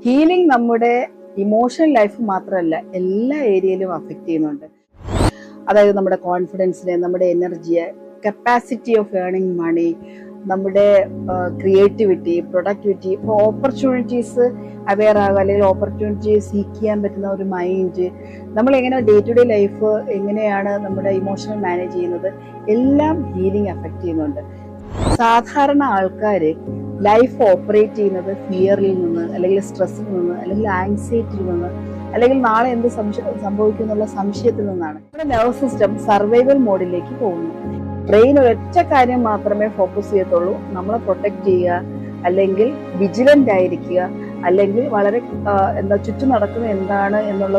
Healing നമ്മുടെ emotional life മാത്രമല്ല എല്ലാ ഏരിയയിലും അഫക്റ്റ് ചെയ്യുന്നുണ്ട്. അതായത് നമ്മുടെ കോൺഫിഡൻസിനെ, നമ്മുടെ എനർജിയെ, കപ്പാസിറ്റി ഓഫ് ഏർണിംഗ് മണി, നമ്മുടെ ക്രിയേറ്റിവിറ്റി, പ്രൊഡക്ടിവിറ്റി, ഇപ്പോൾ ഓപ്പർച്യൂണിറ്റീസ് അവെയർ ആകുക, അല്ലെങ്കിൽ ഓപ്പർച്യൂണിറ്റി സീക്ക് ചെയ്യാൻ പറ്റുന്ന ഒരു മൈൻഡ്, നമ്മൾ എങ്ങനെ ഡേ ടു ഡേ ലൈഫ് എങ്ങനെയാണ് നമ്മുടെ ഇമോഷണൽ മാനേജ് ചെയ്യുന്നത്, എല്ലാം ഹീലിംഗ് അഫക്റ്റ് ചെയ്യുന്നുണ്ട്. സാധാരണ ആൾക്കാർ ലൈഫ് ഓപ്പറേറ്റ് ചെയ്യുന്നത് ഫിയറിൽ നിന്ന്, അല്ലെങ്കിൽ സ്ട്രെസ്സിൽ നിന്ന്, അല്ലെങ്കിൽ ആങ്സൈറ്റിയിൽ നിന്ന്, അല്ലെങ്കിൽ നാളെ എന്ത് സംഭവിക്കും എന്നുള്ള സംശയത്തിൽ നിന്നാണ്. നമ്മുടെ നെർവസ് സിസ്റ്റം സർവൈവൽ മോഡിലേക്ക് പോകുന്നു. ബ്രെയിൻ ഒരൊറ്റ കാര്യം മാത്രമേ ഫോക്കസ് ചെയ്യത്തുള്ളൂ, നമ്മളെ പ്രൊട്ടക്ട് ചെയ്യുക, അല്ലെങ്കിൽ വിജിലന്റ് ആയിരിക്കുക, അല്ലെങ്കിൽ വളരെ ചുറ്റും നടക്കുന്നത് എന്താണ് എന്നുള്ള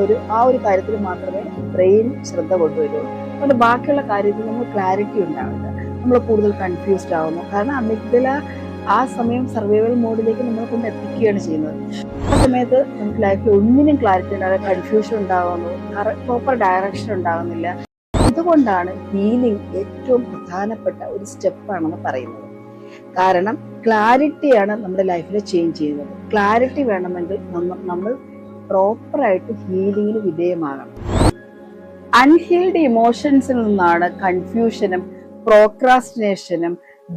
ഒരു കാര്യത്തിൽ മാത്രമേ ബ്രെയിൻ ശ്രദ്ധ കൊണ്ടുവരുള്ളൂ. അതുകൊണ്ട് ബാക്കിയുള്ള കാര്യത്തിൽ നമ്മൾ ക്ലാരിറ്റി ഉണ്ടാവില്ല, നമ്മൾ കൂടുതൽ കൺഫ്യൂസ്ഡ് ആവുന്നു. കാരണം അമിഗ്ഡല ആ സമയം സർവൈവൽ മോഡിലേക്ക് നമ്മളെ കൊണ്ട് എത്തിക്കുകയാണ് ചെയ്യുന്നത്. ആ സമയത്ത് നമുക്ക് ലൈഫിൽ ഒന്നിനും ക്ലാരിറ്റി ഉണ്ടാവില്ല, കൺഫ്യൂഷൻ ഉണ്ടാകുന്നു, പ്രോപ്പർ ഡയറക്ഷൻ ഉണ്ടാകുന്നില്ല. അതുകൊണ്ടാണ് ഹീലിംഗ് ഏറ്റവും പ്രധാനപ്പെട്ട ഒരു സ്റ്റെപ്പാണെന്ന് പറയുന്നത്. കാരണം ക്ലാരിറ്റിയാണ് നമ്മുടെ ലൈഫിൽ ചേഞ്ച് ചെയ്യുന്നത്. ക്ലാരിറ്റി വേണമെങ്കിൽ നമ്മൾ പ്രോപ്പറായിട്ട് ഹീലിങ്ങിന് വിധേയമാകണം. അൺഹീൽഡ് ഇമോഷൻസിൽ നിന്നാണ് കൺഫ്യൂഷനും പ്രോക്രാസ്റ്റിനേഷനും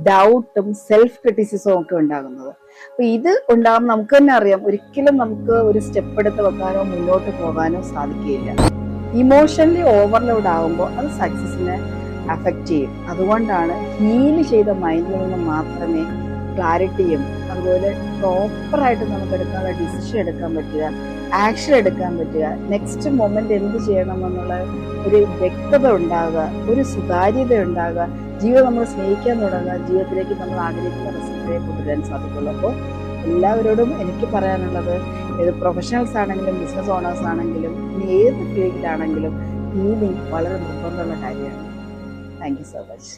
ഡൗട്ടും സെൽഫ് ക്രിറ്റിസിസവും ഒക്കെ ഉണ്ടാകുന്നത്. അപ്പൊ ഇത് ഉണ്ടാകുമ്പോൾ നമുക്ക് തന്നെ അറിയാം, ഒരിക്കലും നമുക്ക് ഒരു സ്റ്റെപ്പ് എടുത്ത് വെക്കാനോ മുന്നോട്ട് പോകാനോ സാധിക്കുകയില്ല. ഇമോഷണലി ഓവർലോഡ് ആകുമ്പോൾ അത് സക്സസിനെ അഫക്റ്റ് ചെയ്യും. അതുകൊണ്ടാണ് ഹീല് ചെയ്ത മൈൻഡിൽ നിന്ന് മാത്രമേ ക്ലാരിറ്റിയും അതുപോലെ പ്രോപ്പറായിട്ട് നമുക്ക് എടുക്കാനുള്ള ഡിസിഷൻ എടുക്കാൻ പറ്റുക, ആക്ഷൻ എടുക്കാൻ പറ്റുക, നെക്സ്റ്റ് മൊമെന്റ് എന്ത് ചെയ്യണമെന്നുള്ള ഒരു വ്യക്തത ഉണ്ടാകുക, ഒരു സുതാര്യത ഉണ്ടാകുക, ജീവിതം നമ്മൾ സ്നേഹിക്കാൻ തുടങ്ങുക, ജീവിതത്തിലേക്ക് നമ്മൾ ആഗ്രഹിക്കുന്ന റിസൾട്ടിനെ കൊണ്ടുവരാൻ സാധിക്കുള്ളൂ. അപ്പോൾ എല്ലാവരോടും എനിക്ക് പറയാനുള്ളത്, ഏത് പ്രൊഫഷണൽസ് ആണെങ്കിലും ബിസിനസ് ഓണേഴ്സ് ആണെങ്കിലും ഇനി ഏത് ഫീൽഡിലാണെങ്കിലും ഹീലിംഗ് വളരെ നിർബന്ധമുള്ള കാര്യമാണ്. Thank you so much.